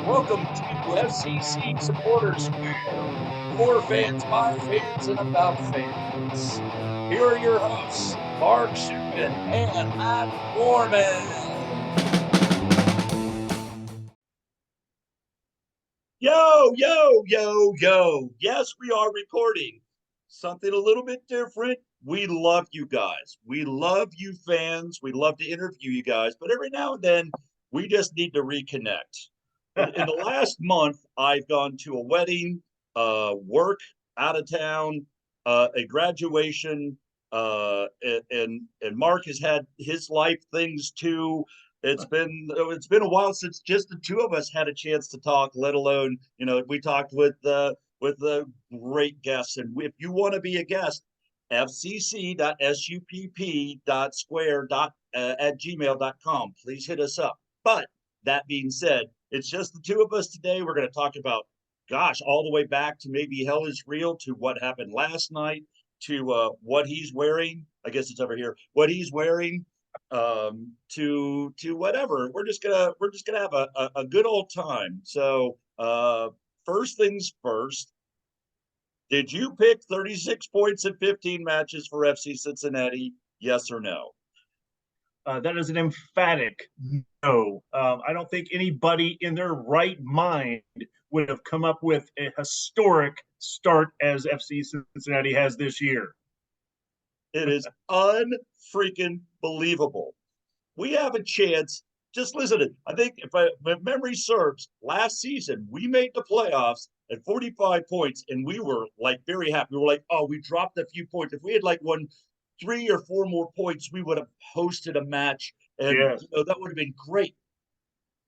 Welcome to FCC Supporters Square. For fans, by fans, and about fans. Here are your hosts, Mark Subin and Matt Foreman. Yo, yo, yo, yo. Yes, we are recording something a little bit different. We love you guys. We love you fans. We love to interview you guys, but every now and then we just need to reconnect. In the last month, I've gone to a wedding, work out of town, a graduation, and Mark has had his life things too. It's been a while since just the two of us had a chance to talk. Let alone we talked with the great guests. And if you want to be a guest, fcc.supp.square at gmail.com. Please hit us up. But that being said, it's just the two of us today. We're going to talk about, gosh, all the way back to maybe Hell is Real, to what happened last night, to what he's wearing. I guess it's over here. What he's wearing, to whatever. We're just gonna have a good old time. So first things first. Did you pick 36 points in 15 matches for FC Cincinnati? Yes or no? That is an emphatic no. I don't think anybody in their right mind would have come up with a historic start as FC Cincinnati has this year. It is unfreaking believable. We have a chance. Just listen to it. I think if memory serves, last season we made the playoffs at 45 points, and we were like very happy. We were like, oh, we dropped a few points. If we had like won 3 or 4 more points, we would have hosted a match, and Yes. that would have been great.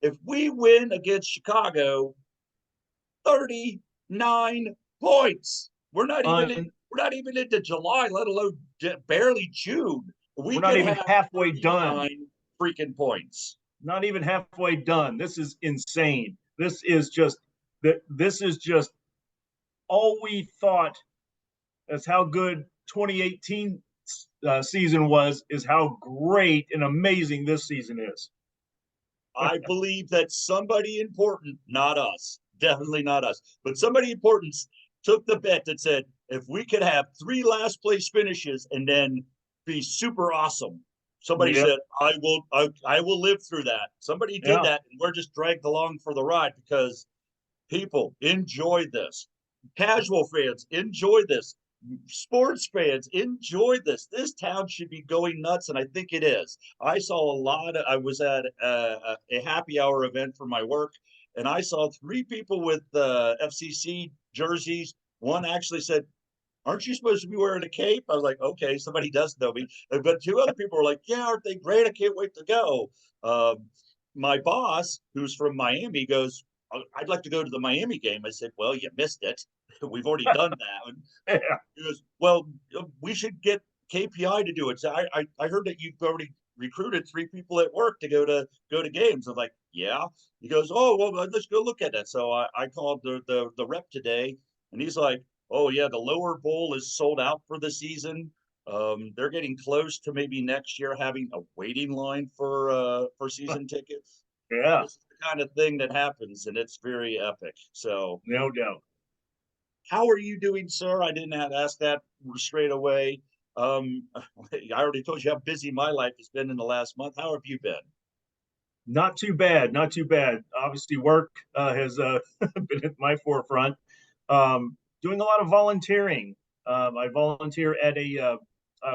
If we win against Chicago, 39 points. We're not even into July, let alone barely June. We're not even halfway done. Freaking points. Not even halfway done. This is insane. This is just all we thought as how good 2018 season was, is how great and amazing this season is. I believe that somebody important, not us, definitely not us, but somebody important took the bet that said, if we could have 3 last place finishes and then be super awesome. Somebody said, I will live through that. Somebody did that, and we're just dragged along for the ride, because people enjoy this. Casual fans enjoy this. Sports fans enjoy this. This town should be going nuts, and I think it is. I was at a happy hour event for my work, and I saw 3 people with FCC jerseys. One actually said, aren't you supposed to be wearing a cape? I was like, okay, somebody does know me. But 2 other people were like, yeah, aren't they great? I can't wait to go. My boss, who's from Miami, goes, I'd like to go to the Miami game. I said, well, you missed it. We've already done that. He goes, well, we should get KPI to do it. So I heard that you've already recruited 3 people at work to go to games. I was like, yeah. He goes, oh, well, let's go look at that. So I called the rep today, and he's like, oh yeah, the lower bowl is sold out for the season. They're getting close to maybe next year having a waiting line for season tickets. Yeah, this is the kind of thing that happens, and it's very epic. So no doubt. how are you doing, sir? I didn't have to ask that straight away. I already told you how busy my life has been in the last month. How have you been? Not too bad. Not too bad. Obviously, work has been at my forefront. Doing a lot of volunteering. I volunteer at a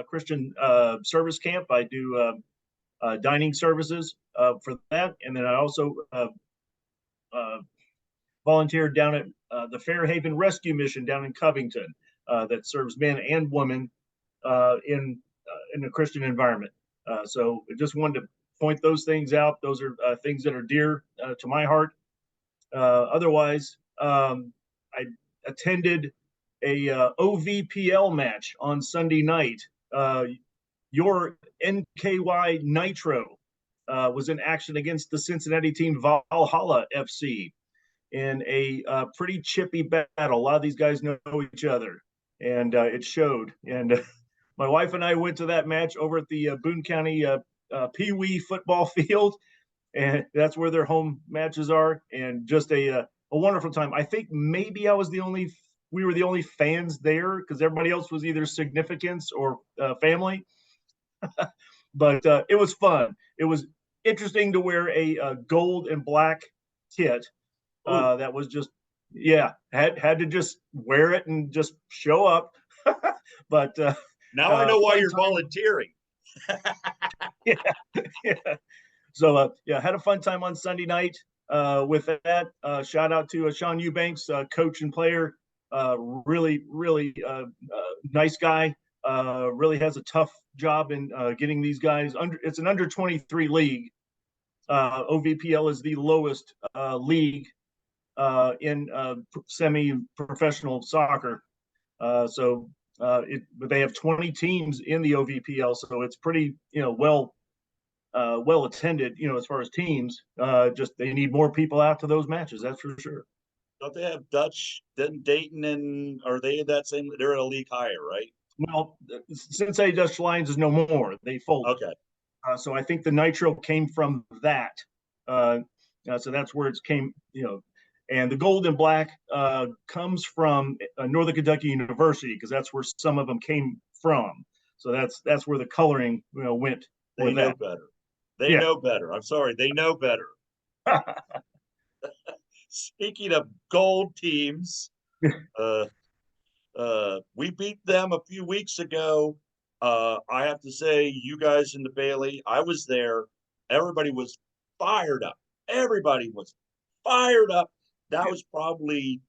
Christian service camp. I do dining services for that, and then I also volunteered down at the Fairhaven Rescue Mission down in Covington that serves men and women in a Christian environment. So I just wanted to point those things out. Those are things that are dear to my heart. Otherwise, I attended a OVPL match on Sunday night. Your NKY Nitro was in action against the Cincinnati team Valhalla FC in a pretty chippy battle. A lot of these guys know each other, and it showed. And my wife and I went to that match over at the Boone County Pee Wee football field, and that's where their home matches are, and just a wonderful time. I think maybe we were the only fans there because everybody else was either significance or family. But it was fun. It was interesting to wear a gold and black kit. Ooh, That was just, yeah, had to just wear it and just show up. But now I know why fun you're time. volunteering. Yeah, yeah. So yeah, had a fun time on Sunday night. With that, shout out to Sean Eubanks, coach and player. Really nice guy. Really has a tough job in getting these guys under. It's an under 23 league. OVPL is the lowest league in semi-professional soccer. But they have 20 teams in the OVPL, so it's pretty well attended, as far as teams. Just they need more people out to those matches, that's for sure. Don't they have Dutch, then Dayton, and are they in that same? They're in a league higher, right? Well, Cincinnati Dutch Lions is no more. They folded. Okay. So I think the Nitro came from that. Uh, so that's where it came, and the gold and black comes from Northern Kentucky University because that's where some of them came from. So that's where the coloring went They with know that. better. They Yeah. know better. I'm sorry. They know better. Speaking of gold teams, uh, we beat them a few weeks ago. I have to say, you guys in the Bailey, I was there. Everybody was fired up. Everybody was fired up. That was probably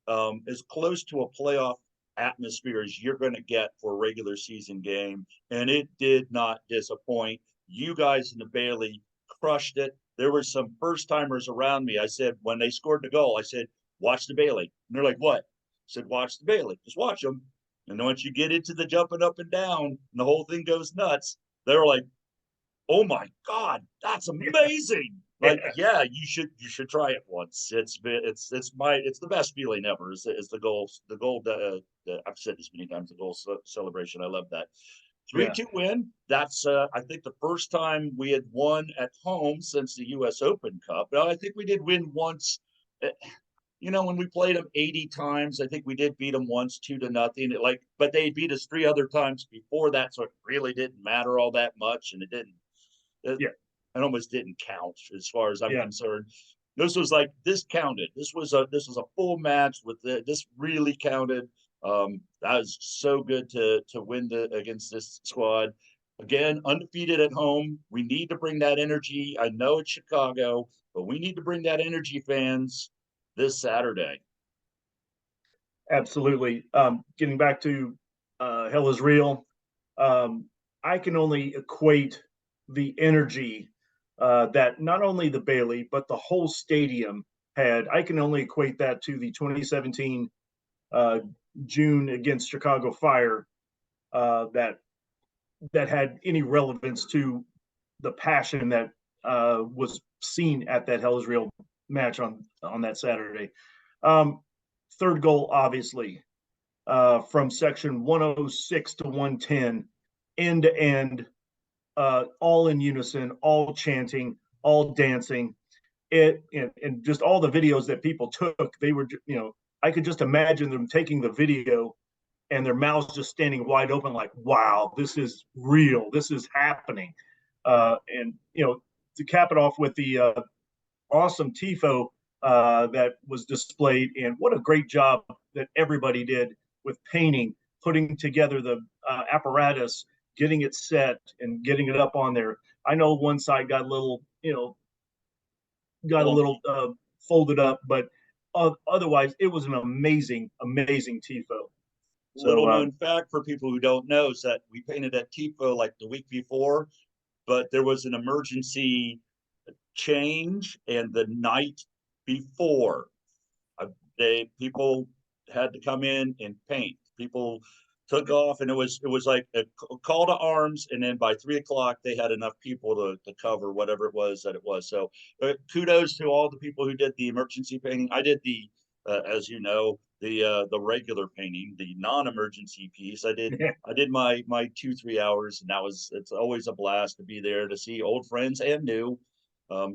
as close to a playoff atmosphere as you're going to get for a regular season game. And it did not disappoint. You guys in the Bailey crushed it. There were some first timers around me. I said, when they scored the goal, I said, watch the Bailey. And they're like, what? Said, watch the Bailey. Just watch them. And then once you get into the jumping up and down and the whole thing goes nuts, they're like, oh my God, that's amazing. Like, Yeah. yeah, you should try it once. It's the best feeling ever is the goal. I've said this many times, the goal celebration. I love that. 3-2 win. That's I think the first time we had won at home since the US Open Cup. Now, I think we did win once. When we played them 80 times, I think we did beat them once 2-0. But they beat us 3 other times before that, so it really didn't matter all that much, and it, Yeah. it almost didn't count as far as I'm Yeah. concerned. This counted. This was a full match this really counted. That was so good to win against this squad. Again, undefeated at home. We need to bring that energy. I know it's Chicago, but we need to bring that energy, fans, this Saturday. Absolutely. Getting back to Hell is Real, I can only equate the energy that not only the Bailey, but the whole stadium had. I can only equate that to the 2017 uh, June against Chicago Fire that had any relevance to the passion that was seen at that Hell is Real match on that Saturday. Um, Third goal, obviously, from section 106 to 110, end to end, all in unison, all chanting, all dancing. And just all the videos that people took, they were, I could just imagine them taking the video and their mouths just standing wide open, like, wow, this is real, this is happening. And to cap it off with the awesome tifo that was displayed, and what a great job that everybody did with painting, putting together the apparatus, getting it set, and getting it up on there. I know one side got a little, folded up, but otherwise, it was an amazing, amazing tifo. So Little known fact for people who don't know is that we painted at Tifo like the week before, but there was an emergency change, and the night before, people had to come in and paint. People took off, and it was like a call to arms, and then by 3 o'clock they had enough people to cover whatever it was that it was. So kudos to all the people who did the emergency painting. I did as you know, the regular painting, the non-emergency piece. I did my 2-3 hours, and it's always a blast to be there to see old friends and new.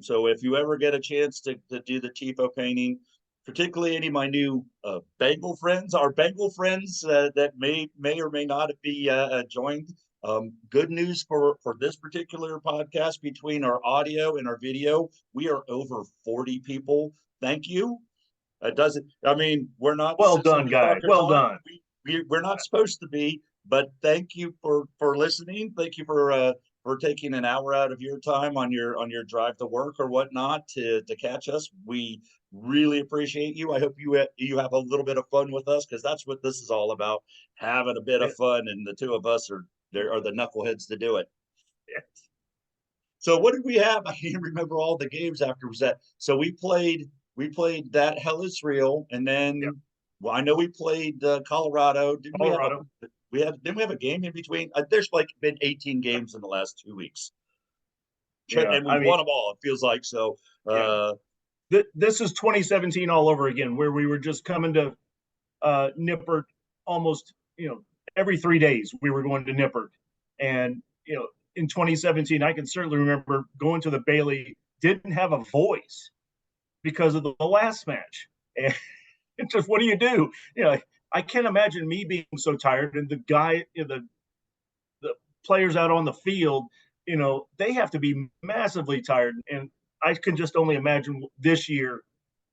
So if you ever get a chance to do the TIFO painting, particularly any of my new Bengal friends, our Bengal friends that may or may not be joined. Good news for this particular podcast, between our audio and our video, we are over 40 people. Thank you. It doesn't, I mean, we're not Well done, guys. Well done. We're not supposed to be, but thank you for listening. Thank you for taking an hour out of your time on your drive to work or whatnot to catch us. We really appreciate you. I hope you have a little bit of fun with us, because that's what this is all about, having a bit of fun, and the two of us are the knuckleheads to do it. So what did we have? I can't remember all the games afterwards. That so we played that Hell is Real, and then well, I know we played Colorado. Didn't Colorado. Didn't we have a game in between? There's like been 18 games in the last 2 weeks. Yeah, and we won them all, it feels like. So this is 2017 all over again, where we were just coming to Nippert almost, every 3 days we were going to Nippert. And, in 2017, I can certainly remember going to the Bailey, didn't have a voice because of the last match. And it's just, what do you do? I can't imagine me being so tired, and the guy, the players out on the field, they have to be massively tired. And I can just only imagine this year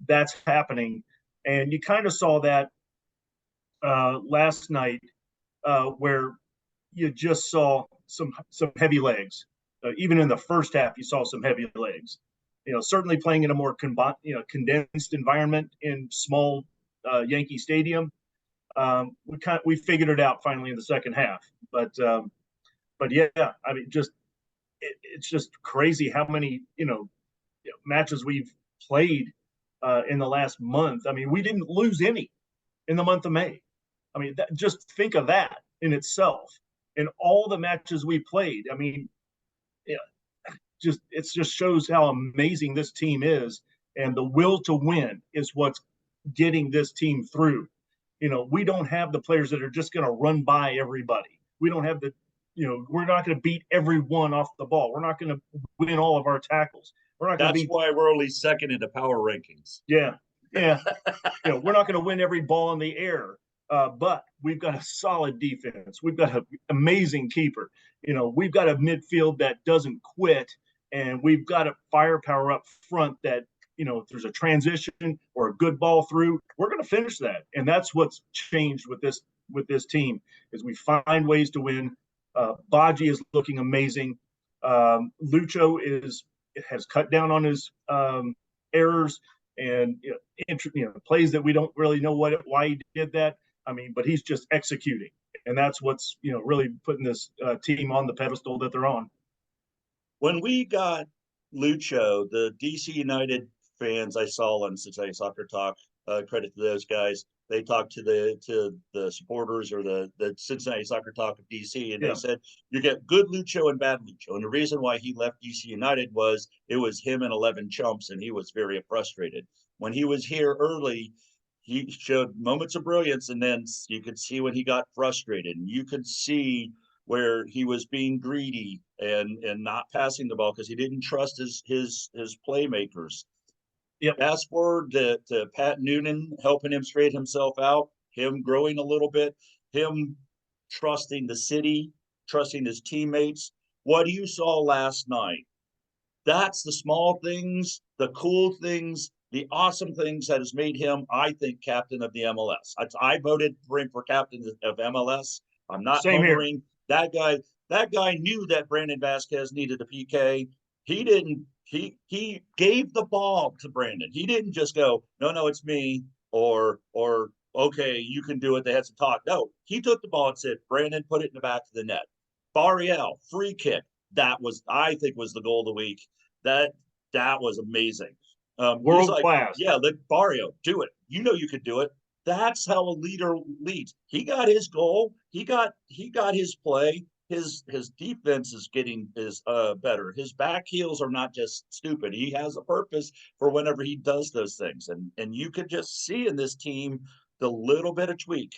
that's happening. And you kind of saw that last night, where you just saw some heavy legs. Even in the first half, you saw some heavy legs. Certainly playing in a more condensed environment in small Yankee Stadium. We figured it out finally in the second half. But yeah, I mean, it's just crazy how many matches we've played in the last month. I mean, we didn't lose any in the month of May. I mean, just think of that in itself. And all the matches we played, I mean, it just shows how amazing this team is, and the will to win is what's getting this team through. We don't have the players that are just going to run by everybody. We don't have we're not going to beat everyone off the ball. We're not going to win all of our tackles. We're not going to. That's why we're only second in the power rankings. Yeah. We're not going to win every ball in the air. But we've got a solid defense. We've got an amazing keeper. We've got a midfield that doesn't quit, and we've got a firepower up front that, if there's a transition or a good ball through, we're going to finish that. And that's what's changed with this team, is we find ways to win. Baji is looking amazing. Lucho has cut down on his errors and plays that we don't really know why he did that. I mean, but he's just executing, and that's what's really putting this team on the pedestal that they're on. When we got Lucho, the DC United fans I saw on Cincinnati Soccer Talk, credit to those guys. They talked to the supporters, or the Cincinnati Soccer Talk of DC, and they said you get good Lucho and bad Lucho. And the reason why he left DC United was it was him and 11 chumps, and he was very frustrated. When he was here early, he showed moments of brilliance, and then you could see when he got frustrated, and you could see where he was being greedy and not passing the ball because he didn't trust his playmakers. Yep. Fast forward to Pat Noonan helping him straighten himself out, him growing a little bit, him trusting the city, trusting his teammates. What you saw last night, that's the small things, the cool things, the awesome things that has made him, I think, captain of the MLS. I voted for him for captain of MLS. I'm not homering. That guy knew that Brandon Vasquez needed a PK. He didn't. He gave the ball to Brandon. He didn't just go, no, it's me, or okay, you can do it. They had some talk. No, he took the ball and said, Brandon, put it in the back of the net. Barriel, free kick. That was, I think, was the goal of the week. That was amazing. World class. Yeah, let Barrio do it. You could do it. That's how a leader leads. He got his goal. He got his play. His defense is getting better. His back heels are not just stupid. He has a purpose for whenever he does those things. And you could just see in this team the little bit of tweak,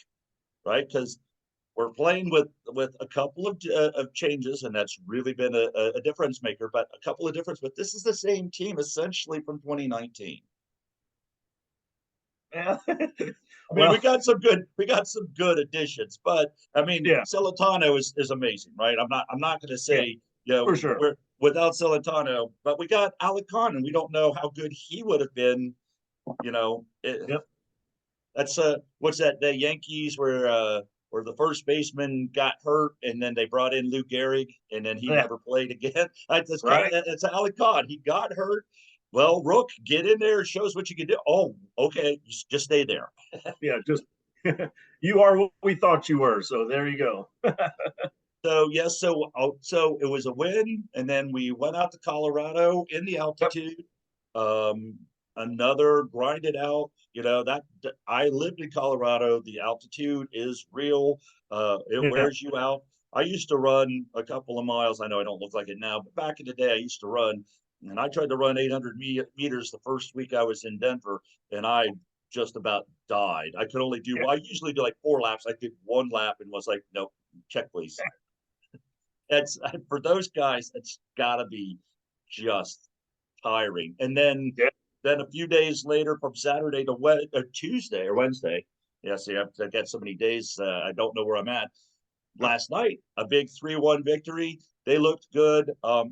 right? Because we're playing with a couple of changes, and that's really been a difference maker. But a couple of difference. But this is the same team essentially from 2019. Yeah. I mean, Well, we got some good additions, but I mean, yeah, Celentano is amazing, right? I'm not going to yeah, say, you know, for sure. we're without Celentano, but we got Alicon, and we don't know how good he would have been. You know, Yep. that's what's that? The Yankees where the first baseman got hurt, and then they brought in Lou Gehrig, and then he Yeah. never played again. It's kind of Right. it's Alicon. He got hurt. Well, Rook, get in there. Show us what you can do. Oh, okay, just stay there. Yeah. Just you are what we thought you were. So there you go. So yes, so it was a win, and then we went out to Colorado in the Yep. altitude. Um, Another grinded out. You know that I lived in Colorado. The altitude is real. It Yeah. wears you out. I used to run a couple of miles. I know I don't look like it now, but back in the day, I used to run, and I tried to run 800 meters the first week I was in Denver, and I just about died. I could only do. Yeah. Well, I usually do like 4 laps. I did 1 lap and was like, nope, check please. It's for those guys, it's got to be just tiring. And Yeah. then a few days later, from Saturday to Tuesday or Wednesday. Yeah, see, I've got so many days. I don't know where I'm at. Last night, a big 3-1 victory. They looked good. A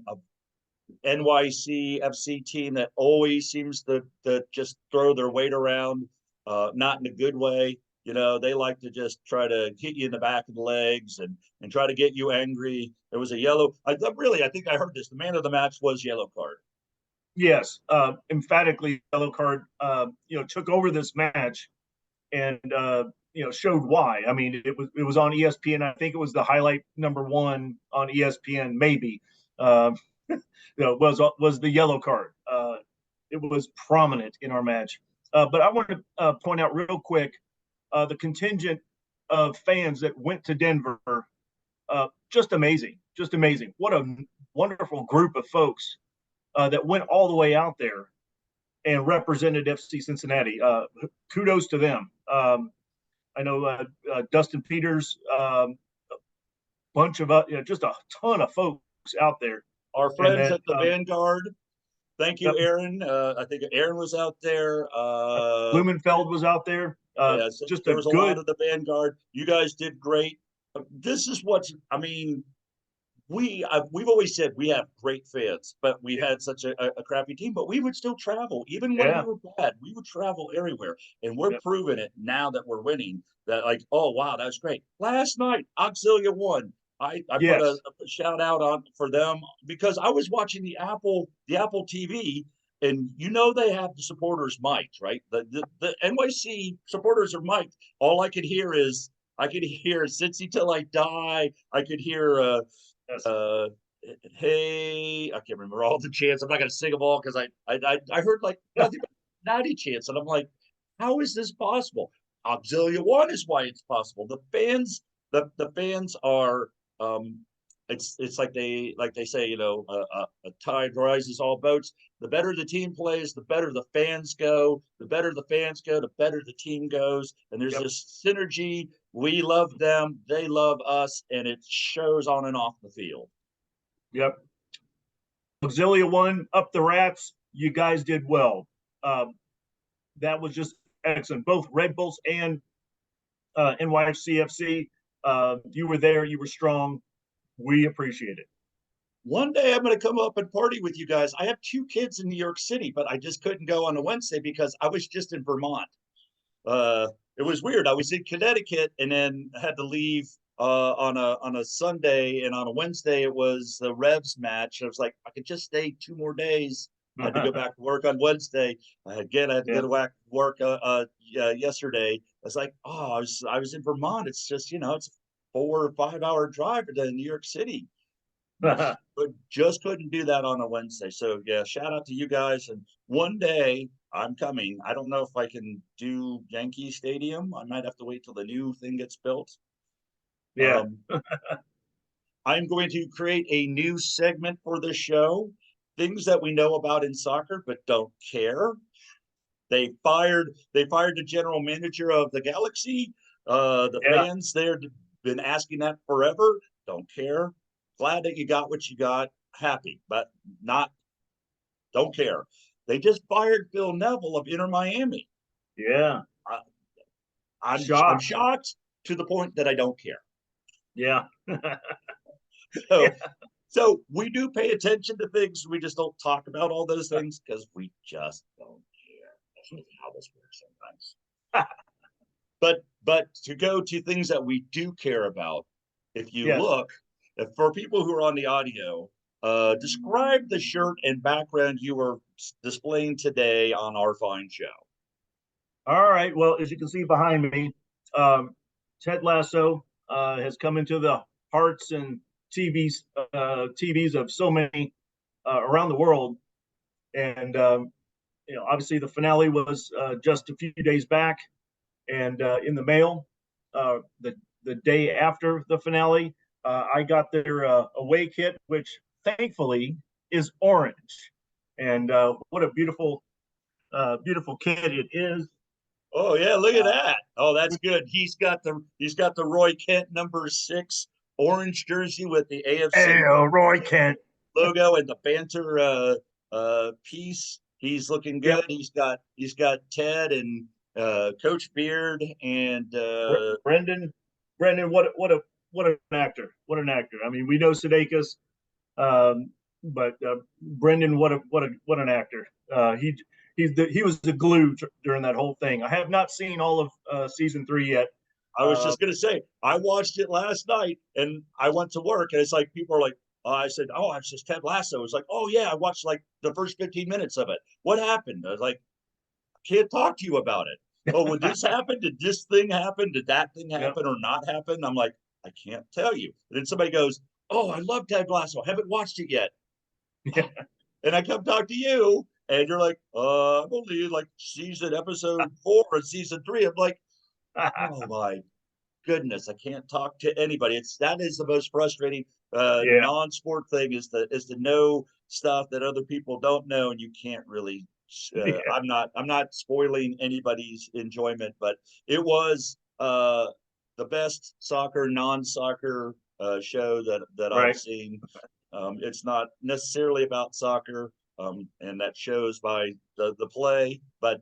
NYC FC team that always seems to just throw their weight around, not in a good way. You know, they like to just try to hit you in the back of the legs and try to get you angry. There was a yellow. I think I heard this. The man of the match was yellow card. Yes. Emphatically yellow card. Took over this match and showed why. I mean, it was on ESPN. I think it was the highlight #1 on ESPN. Maybe was the yellow card. It was prominent in our match. But I want to point out real quick the contingent of fans that went to Denver. Just amazing, just amazing. What a wonderful group of folks that went all the way out there and represented FC Cincinnati. Kudos to them. I know Dustin Peters, bunch of just a ton of folks out there. Our And friends then at the Vanguard. Thank you, yep, Aaron. I think Aaron was out there. Blumenfeld was out there. Yeah, so Just there a was a lot good, of the Vanguard. You guys did great. This is what's, I mean, we've always said we have great fans, but we had such a crappy team. But we would still travel, even when we yeah, were bad. We would travel everywhere, and we're yep, proving it now that we're winning. That like, oh wow, that's great. Last night, Auxilia won. I put yes, a shout out on for them because I was watching the Apple TV, and you know they have the supporters mic'd, right? The NYC supporters are mic'd. All I could hear Cincy till I die. I could hear yes, uh hey, I can't remember all the chants. I'm not gonna sing them all because I heard like yeah, nothing but 90 chants, and I'm like, how is this possible? Auxilia One is why it's possible. The fans are um it's like they say, you know, a tide rises all boats. The better the team plays, the better the fans go. The better the fans go, the better the team goes. And there's yep, this synergy. We love them, they love us, and it shows on and off the field. yep. Auxilia won up the Rats. You guys did well. Um, that was just excellent. Both Red Bulls and NYCFC. You were there. You were strong. We appreciate it. One day I'm going to come up and party with you guys. I have 2 kids in New York City, but I just couldn't go on a Wednesday because I was just in Vermont. Uh, it was weird. I was in Connecticut and then had to leave on a Sunday, and on a Wednesday it was the Revs match. I was like, I could just stay 2 more days. I had to go back to work on Wednesday. Again, I had to go Yeah. to work yesterday. I was like, oh, I was in Vermont. It's just, you know, it's a 4 or 5 hour drive to New York City. But just couldn't do that on a Wednesday. So yeah, shout out to you guys. And one day I'm coming. I don't know if I can do Yankee Stadium. I might have to wait till the new thing gets built. Yeah. Um, I'm going to create a new segment for the show. Things that we know about in soccer but don't care. They fired the general manager of the Galaxy. The Yeah. fans there been asking that forever. Don't care. Glad that you got what you got. Happy, but don't care. They just fired Phil Neville of Inter Miami. Yeah. I, I'm Shocked. shocked to the point that I don't care. Yeah. So, Yeah. so we do pay attention to things. We just don't talk about all those things because we just don't care. That's how this works sometimes. But to go to things that we do care about, if you Yes. look, if for people who are on the audio, describe the shirt and background you are displaying today on our fine show. All right. Well, as you can see behind me, Ted Lasso has come into the hearts and TVs of so many around the world. And obviously the finale was just a few days back, and in the mail, the day after the finale, I got their away kit, which thankfully is orange. And what a beautiful kit it is. Oh yeah, look at that. Oh, that's good. He's got the Roy Kent #6 orange jersey with the AFC Hey, Roy Kent. logo and the banter piece. He's looking good. Yep. He's got Ted and Coach Beard and Brendan, what an actor! What an actor! I mean, we know Sudeikis, but Brendan, what an actor! He was the glue during that whole thing. I have not seen all of season 3 yet. I was just gonna say I watched it last night and I went to work and it's like people are like, I said, oh, it's just Ted Lasso. It's like, oh yeah, I watched like the first 15 minutes of it. What happened? I was like, I can't talk to you about it. Oh, would this happen? Did this thing happen? Did that thing Yep. happen or not happen? I'm like, I can't tell you. And then somebody goes, oh, I love Ted Lasso. Haven't watched it yet. Yeah. And I come talk to you and you're like, I'm only like episode 4 and season 3. I'm like, oh my goodness, I can't talk to anybody. That is the most frustrating Yeah. non-sport thing is to know stuff that other people don't know, and you can't really. Yeah. I'm not spoiling anybody's enjoyment, but it was the best soccer non-soccer show that I've Right. seen. It's not necessarily about soccer, and that shows by the play, but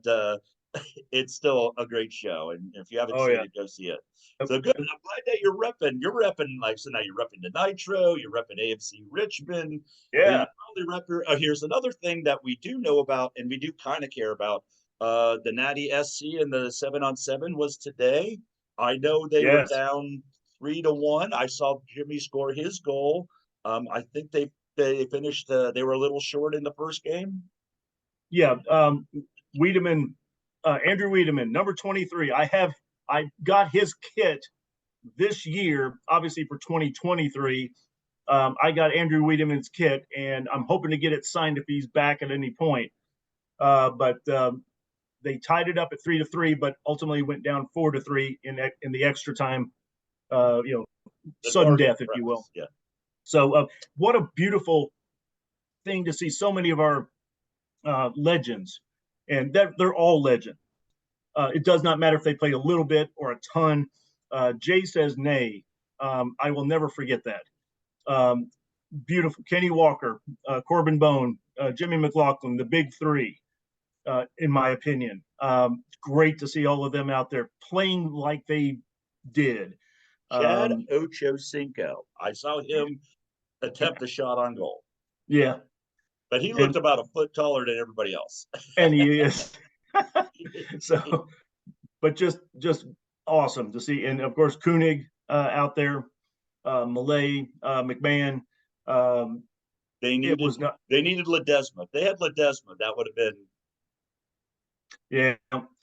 it's still a great show. And if you haven't Oh seen yeah. it, go see it. So good. I'm glad that you're repping. You're repping like so now you're repping the Nitro. You're repping AFC Richmond. Yeah. You probably rep. Here's another thing that we do know about and we do kind of care about. The Natty SC and the 7-on-7 was today. I know they were Yes. down 3-1. I saw Jimmy score his goal. I think they finished. They were a little short in the first game. Yeah. Wiedemann, Andrew Wiedemann, number 23. I got his kit this year, obviously for 2023. I got Andrew Wiedemann's kit, and I'm hoping to get it signed if he's back at any point. But they tied it up at 3-3, but ultimately went down 4-3 in the extra time. Sudden death, if you will. Yeah. So, what a beautiful thing to see so many of our legends, and that they're all legends. It does not matter if they played a little bit or a ton. Jay says nay. I will never forget that. Beautiful. Kenny Walker, Corbin Bone, Jimmy McLaughlin, the big three, in my opinion. Great to see all of them out there playing like they did. Chad Ochocinco. I saw him attempt a shot on goal. Yeah. But he looked about a foot taller than everybody else. And he is. So, but just awesome to see. And of course, Koenig out there, Malay, McMahon. They needed Ledesma. If they had Ledesma, that would have been. Yeah,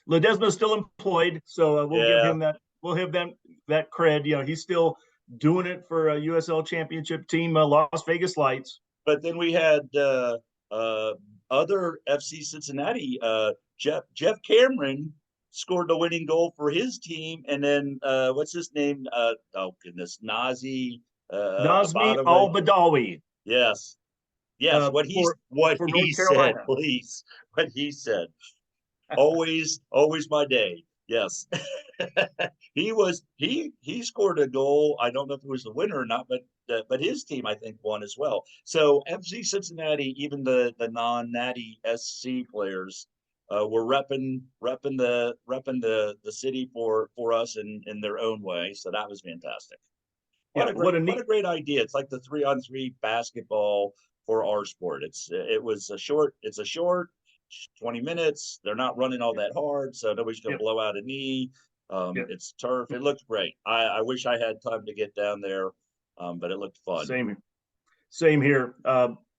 Ledesma's still employed, so we'll give him that. We'll give them that cred. He's still doing it for a USL Championship team, Las Vegas Lights. But then we had other FC Cincinnati. Jeff Cameron scored the winning goal for his team, and then what's his name? Oh goodness, Nazmi Al-Badawi. Yes. What he said, please. What he said. Always my day. Yes. He scored a goal. I don't know if it was the winner or not, but his team I think won as well. So FC Cincinnati, even the non-natty SC players, were repping the city for us in their own way. So that was fantastic. Yeah, what a What neat. a great idea. It's like the 3-on-3 basketball for our sport. It's a short 20 minutes. They're not running all that hard, so nobody's gonna Yep, blow out a knee. yep. It's turf. It looks great. I wish I had time to get down there, but it looked fun. Same here. Same here.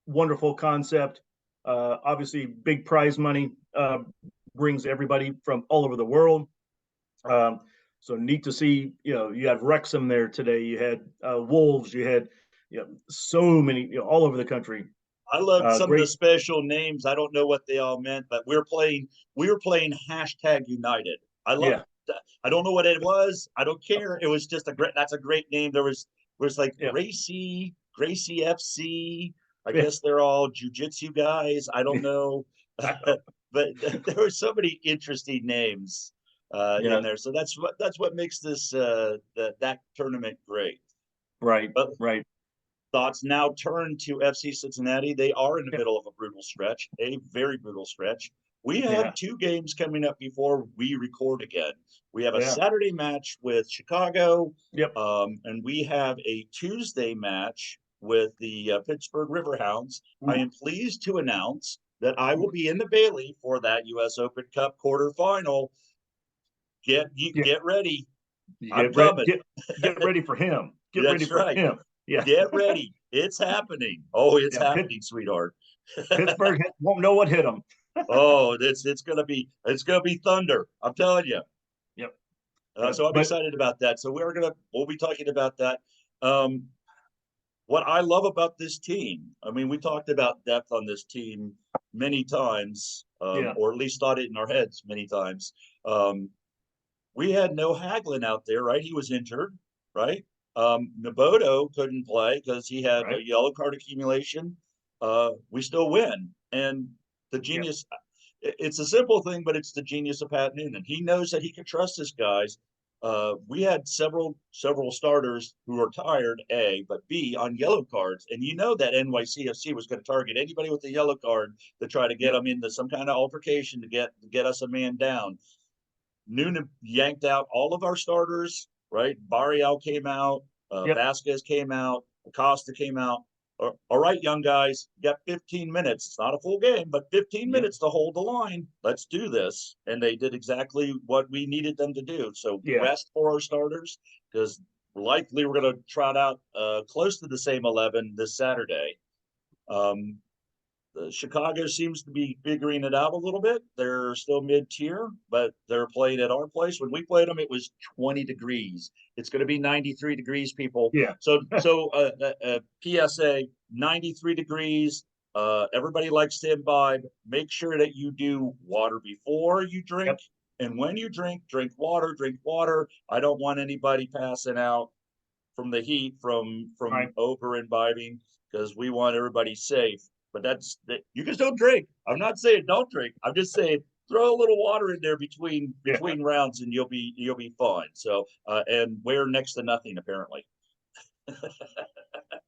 Wonderful concept. Obviously, big prize money brings everybody from all over the world. So neat to see. You had Wrexham there today. You had Wolves. You had so many all over the country. I loved some of the Great. special names. I don't know what they all meant, but we were playing #United. I love Yeah, I don't know what it was. I don't care. It was just that's a great name. There was like yeah, Gracie FC. I yeah. guess they're all jujitsu guys. I don't know. But there were so many interesting names in Yeah. there. So that's what makes that tournament great. Right. But Right. thoughts now turn to FC Cincinnati. They are in the Yeah. middle of a brutal stretch, a very brutal stretch. We have Yeah. two games coming up before we record again. We have a Yeah. Saturday match with Chicago, Yep. and we have a Tuesday match with the Pittsburgh Riverhounds. I Ooh. am pleased to announce that I will be in the Bailey for that U.S. Open Cup quarterfinal. Yeah. Get ready. You I'm get ready. coming. Get ready for him. Get ready That's for right. him. Yeah. Get ready. It's happening. Oh, it's Yeah. happening, sweetheart. Pittsburgh won't know what hit him. Oh, it's gonna be thunder. I'm telling you. Yep. So I'm But excited about that. So we'll be talking about that. Um, what I love about this team, I mean, we talked about depth on this team many times, yeah. or at least thought it in our heads many times. Um, we had no Haglin out there, right? He was injured, right? Nobodo couldn't play because he had Right. a yellow card accumulation. We still win, and the Yep. genius. It's a simple thing, but it's the genius of Pat Noonan. He knows that he can trust his guys. We had several starters who were tired, A, but B, on yellow cards, and you know that NYCFC was going to target anybody with a yellow card to try to get Yep. them into some kind of altercation to get us a man down. Noonan yanked out all of our starters, right? Barrial came out, Yep. Vasquez came out, Acosta came out. All right, young guys, you got 15 minutes. It's not a full game, but 15 Yep. minutes to hold the line. Let's do this. And they did exactly what we needed them to do. So Yeah. rest for our starters because likely we're going to trot out close to the same 11 this Saturday. Um, Chicago seems to be figuring it out a little bit. They're still mid-tier, but they're playing at our place. When we played them, it was 20 degrees. It's going to be 93 degrees, people. Yeah. PSA, 93 degrees. Everybody likes to imbibe. Make sure that you do water before you drink. Yep. And when you drink water, drink water. I don't want anybody passing out from the heat from Right. over imbibing because we want everybody safe. But you can still drink. I'm not saying don't drink. I'm just saying throw a little water in there Yeah. between rounds and you'll be fine. So and wear next to nothing apparently.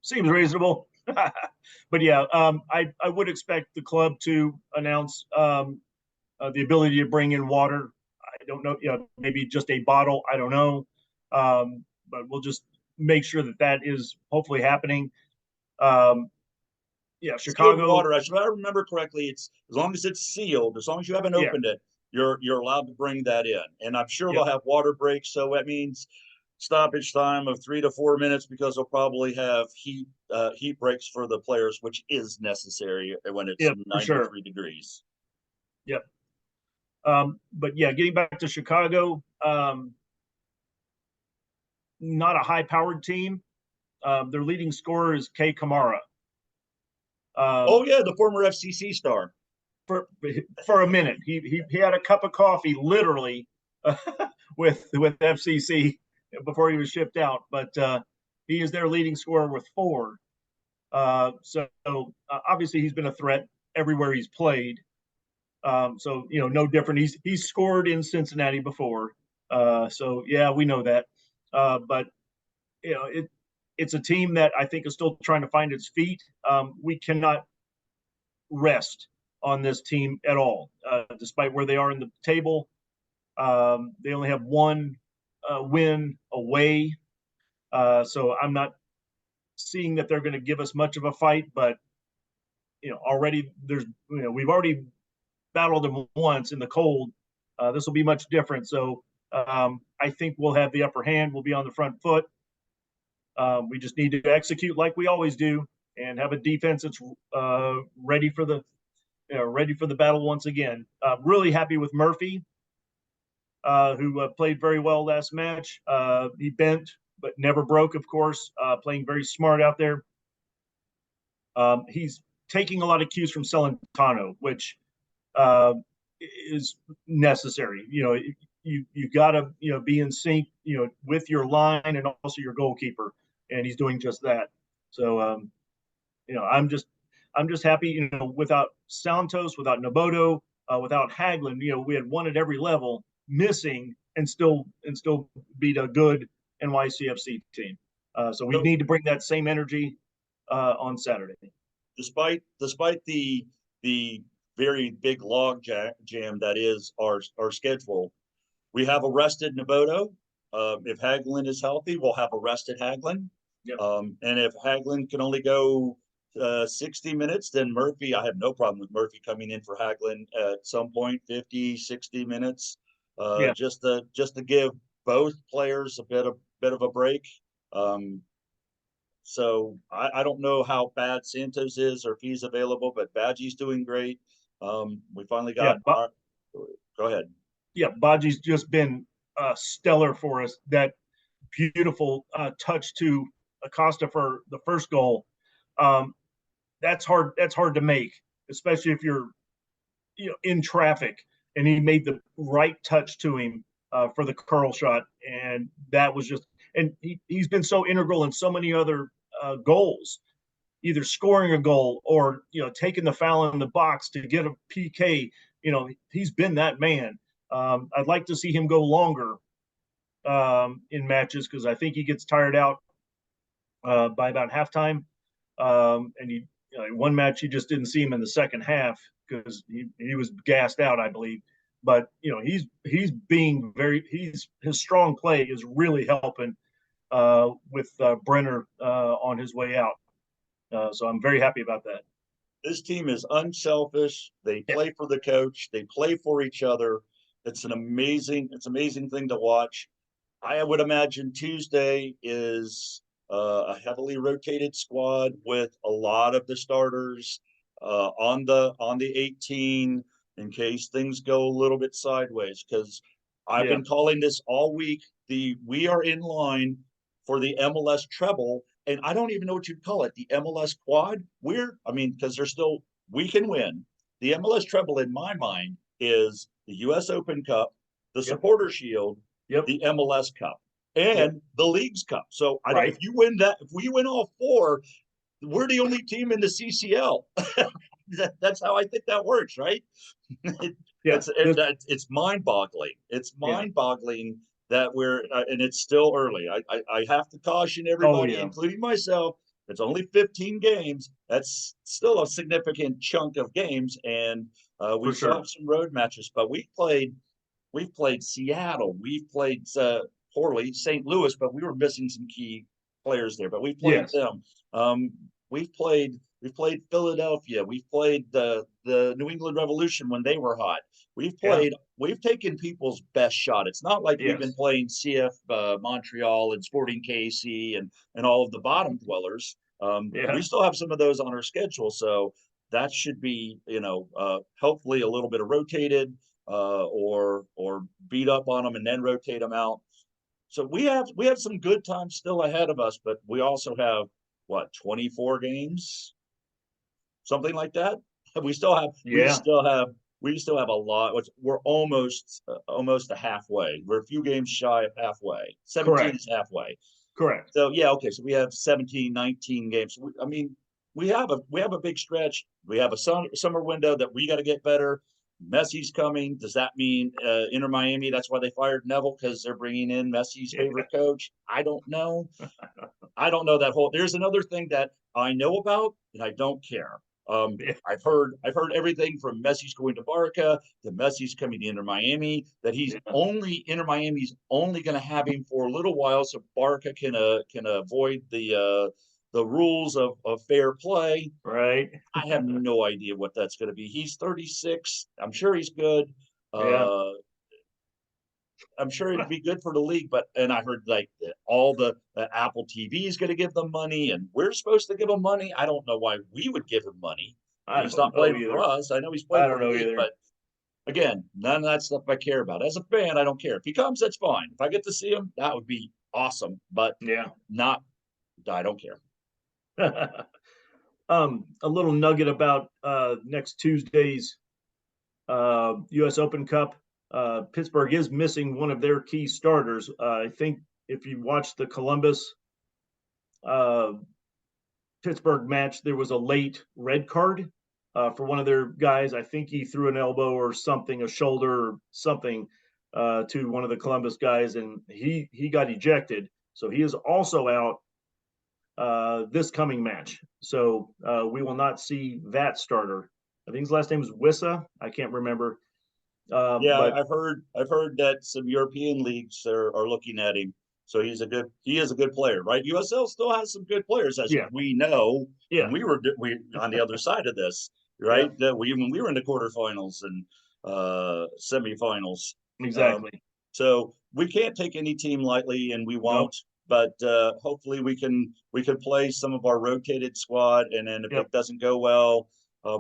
Seems reasonable. But yeah, I would expect the club to announce the ability to bring in water. I don't know, maybe just a bottle. I don't know, but we'll just make sure that is hopefully happening. Yeah, Sealed Chicago. water. If I remember correctly, it's as long as it's sealed, as long as you haven't Yeah, opened it, you're allowed to bring that in. And I'm sure yeah, they'll have water breaks. So that means stoppage time of 3 to 4 minutes because they'll probably have heat breaks for the players, which is necessary when it's yeah, for sure. 93 degrees. Yep. But yeah, getting back to Chicago, not a high-powered team. Their leading scorer is Kay Kamara. Oh yeah, the former FCC star. For a minute, he had a cup of coffee, literally, with FCC before he was shipped out. But he is their leading scorer with 4. So obviously he's been a threat everywhere he's played. So no different. He's scored in Cincinnati before, so yeah, we know that. But it's a team that I think is still trying to find its feet. We cannot rest on this team at all, despite where they are in the table. They only have one win away, so I'm not seeing that they're going to give us much of a fight. But already we've already battled them once in the cold. This will be much different. So I think we'll have the upper hand. We'll be on the front foot. We just need to execute like we always do, and have a defense that's ready for the battle once again. Really happy with Murphy, who played very well last match. He bent but never broke, of course. Playing very smart out there. He's taking a lot of cues from Celentano, which is necessary. You got to be in sync with your line and also your goalkeeper, and he's doing just that. So I'm just happy. Without Santos, without Nobodo, without Haglund, we had one at every level missing, and still beat a good NYCFC team. So we need to bring that same energy on Saturday. Despite the very big log jam that is our schedule, we have arrested Nobodo. If Haglund is healthy, we'll have arrested Haglund. Yep. And if Haglund can only go 60 minutes, then Murphy, I have no problem with Murphy coming in for Haglund at some point, 50, 60 minutes, just to give both players a bit of a break. So I don't know how bad Santos is or if he's available, but Badgie's doing great. We finally got go ahead. Yeah, Badgie's just been stellar for us. That beautiful touch to Acosta for the first goal. That's hard to make, especially if you're in traffic. And he made the right touch to him for the curl shot, and that was just. And he's been so integral in so many other goals, either scoring a goal or taking the foul in the box to get a PK. He's been that man. I'd like to see him go longer in matches, because I think he gets tired out by about halftime. And one match you just didn't see him in the second half because he was gassed out, I believe. But he's being his strong play is really helping with Brenner on his way out. So I'm very happy about that. This team is unselfish. They play for the coach. They play for each other. It's an amazing thing to watch. I would imagine Tuesday is a heavily rotated squad with a lot of the starters on the 18 in case things go a little bit sideways. Because I've been calling this all week. We are in line for the MLS treble, and I don't even know what you'd call it. The MLS quad. Because they're still, we can win. The MLS treble in my mind is the U.S. Open Cup, the Supporter Shield, the MLS Cup, and the Leagues Cup. So if you win that, if we win all four, we're the only team in the CCL. That's how I think that works, right? It's mind-boggling. It's mind-boggling that we're and it's still early. I have to caution everybody, including myself. It's only 15 games. That's still a significant chunk of games, and we still have some road matches. But we've played Seattle. We've played poorly St. Louis, but we were missing some key players there. But we played them. We've played Philadelphia. We've played the New England Revolution when they were hot. We've taken people's best shot. It's not like we've been playing CF Montreal and Sporting KC and all of the bottom dwellers. We still have some of those on our schedule, so that should be hopefully a little bit of rotated or beat up on them and then rotate them out. So we have some good times still ahead of us, but we also have 24 games, something like that. We still have a lot. We're almost halfway. We're a few games shy of halfway. 17 is halfway. Correct. So so we have 17, 19 games. We have a big stretch. We have a summer window that we got to get better. Messi's coming. Does that mean Inter Miami? That's why they fired Neville, because they're bringing in Messi's favorite coach. I don't know. I don't know that whole. There's another thing that I know about and I don't care. I've heard everything from Messi's going to Barca to Messi's coming to Inter Miami. That he's only Inter Miami's only going to have him for a little while, so Barca can avoid the rules of fair play. Right. I have no idea what that's going to be. He's 36. I'm sure he's good. Yeah. I'm sure it'd be good for the league, and I heard like all the Apple TV is going to give them money, and we're supposed to give him money. I don't know why we would give him money. He's not playing for us. I know he's playing for the league, but again, none of that stuff I care about. As a fan, I don't care. If he comes, that's fine. If I get to see him, that would be awesome. But I don't care. A little nugget about next Tuesday's U.S. Open Cup. Pittsburgh is missing one of their key starters. I think if you watch the Columbus Pittsburgh match, there was a late red card for one of their guys. I think he threw an elbow or something, a shoulder or something to one of the Columbus guys, and he got ejected. So he is also out this coming match. So we will not see that starter. I think his last name is Wissa. I can't remember. But I've heard that some European leagues are looking at him. So he is a good player, right? USL still has some good players, as we know. Yeah. And we were on the other side of this, right? Yeah. We were in the quarterfinals and semifinals. Exactly. So we can't take any team lightly, and we won't. Nope. But hopefully we can play some of our rotated squad, and then if it doesn't go well,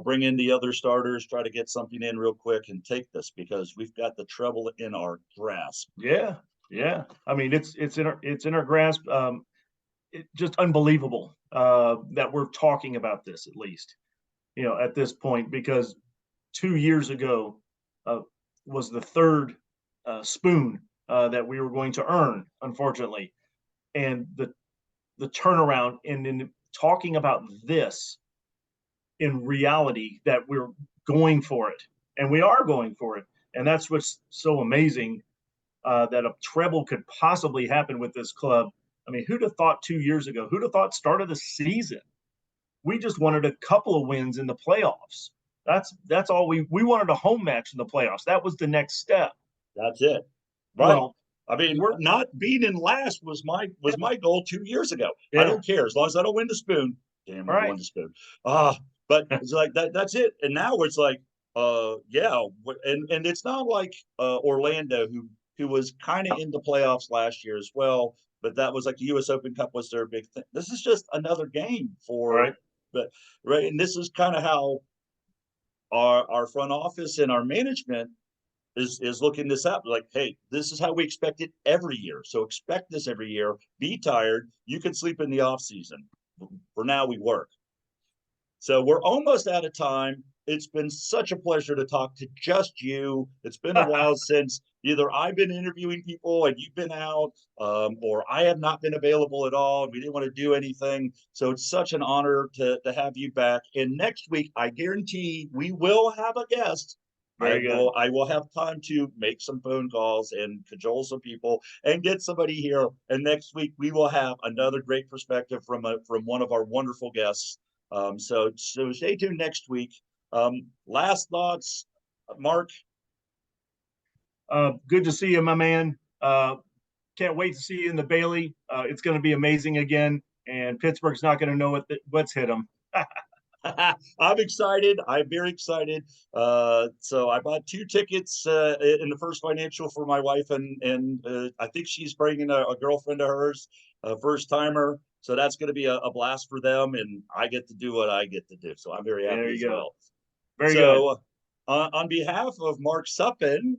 bring in the other starters, try to get something in real quick and take this, because we've got the treble in our grasp. Yeah. I mean, it's in our grasp. It's just unbelievable that we're talking about this, at least, at this point, because 2 years ago was the third spoon that we were going to earn, unfortunately, and the turnaround and in talking about this. In reality, that we're going for it, and we are going for it, and that's what's so amazing, that a treble could possibly happen with this club. I mean, who'd have thought 2 years ago? Who'd have thought start of the season? We just wanted a couple of wins in the playoffs. That's all we wanted, a home match in the playoffs. That was the next step. That's it. Right. Well, I mean, we're not being in last was my goal 2 years ago. I don't care as long as I don't win the spoon. Damn, I won the spoon. But it's like that's it. And now it's like, and it's not like Orlando, who was kind of in the playoffs last year as well, but that was like the U.S. Open Cup was their big thing. This is just another game and this is kind of how our front office and our management is looking this up. Like, hey, this is how we expect it every year. So expect this every year. Be tired. You can sleep in the off season. For now, we work. So we're almost out of time. It's been such a pleasure to talk to just you. It's been a while since either I've been interviewing people and you've been out, or I have not been available at all. We didn't want to do anything. So it's such an honor to have you back. And next week, I guarantee we will have a guest. I will have time to make some phone calls and cajole some people and get somebody here. And next week, we will have another great perspective from one of our wonderful guests. So stay tuned next week. Last thoughts, Mark? Good to see you, my man. Can't wait to see you in the Bailey. It's going to be amazing again, and Pittsburgh's not going to know what's hit them. I'm excited. I'm very excited. So I bought 2 tickets in the First Financial for my wife, and I think she's bringing a girlfriend of hers, a first timer. So that's going to be a blast for them, and I get to do what I get to do. So I'm very happy as well. Very good. On behalf of Mark Suppin